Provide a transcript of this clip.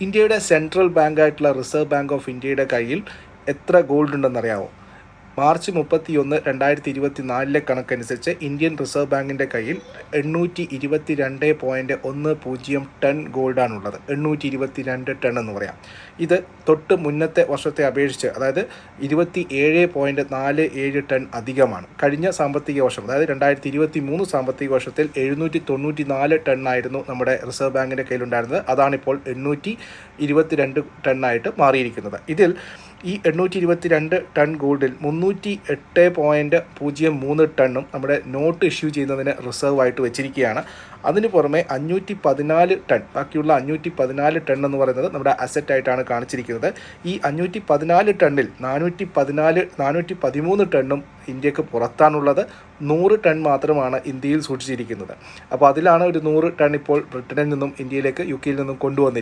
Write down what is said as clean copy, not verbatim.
ഇന്ത്യയുടെ central ബാങ്കായിട്ടുള്ള reserve bank of ഇന്ത്യയുടെ കയ്യിൽ എത്ര ഗോൾഡ് ഉണ്ടെന്നറിയാമോ? മാർച്ച് 31, 2024 കണക്കനുസരിച്ച് ഇന്ത്യൻ റിസർവ് ബാങ്കിൻ്റെ കയ്യിൽ 822.10 ടൺ ഗോൾഡാണുള്ളത്. 822 ടൺ എന്ന് പറയാം. ഇത് തൊട്ട് മുന്നത്തെ വർഷത്തെ അപേക്ഷിച്ച് അതായത് 27.47 ടൺ അധികമാണ്. കഴിഞ്ഞ സാമ്പത്തിക വർഷം അതായത് 2023 സാമ്പത്തിക വർഷത്തിൽ 794 ടണ്ണായിരുന്നു നമ്മുടെ റിസർവ് ബാങ്കിൻ്റെ കയ്യിലുണ്ടായിരുന്നത്. അതാണിപ്പോൾ 822 ടണ്ണായിട്ട് മാറിയിരിക്കുന്നത്. ഇതിൽ ഈ 822 ടൺ ഗോൾഡിൽ 308.03 ടണ്ണും നമ്മുടെ നോട്ട് ഇഷ്യൂ ചെയ്യുന്നതിന് റിസർവ് ആയിട്ട് വെച്ചിരിക്കുകയാണ്. അതിന് പുറമെ 514 ടൺ, ബാക്കിയുള്ള 514 ടൺ എന്ന് പറയുന്നത് നമ്മുടെ അസറ്റായിട്ടാണ് കാണിച്ചിരിക്കുന്നത്. ഈ 514 ടണ്ണിൽ 413 ടണ്ണും ഇന്ത്യക്ക് പുറത്താണുള്ളത്. 100 ടൺ മാത്രമാണ് ഇന്ത്യയിൽ സൂക്ഷിച്ചിരിക്കുന്നത്. അപ്പോൾ അതിലാണ് ഒരു 100 ടൺ ഇപ്പോൾ ബ്രിട്ടനിൽ നിന്നും ഇന്ത്യയിലേക്ക് UK യിൽ നിന്നും കൊണ്ടുവന്നിരിക്കുന്നത്.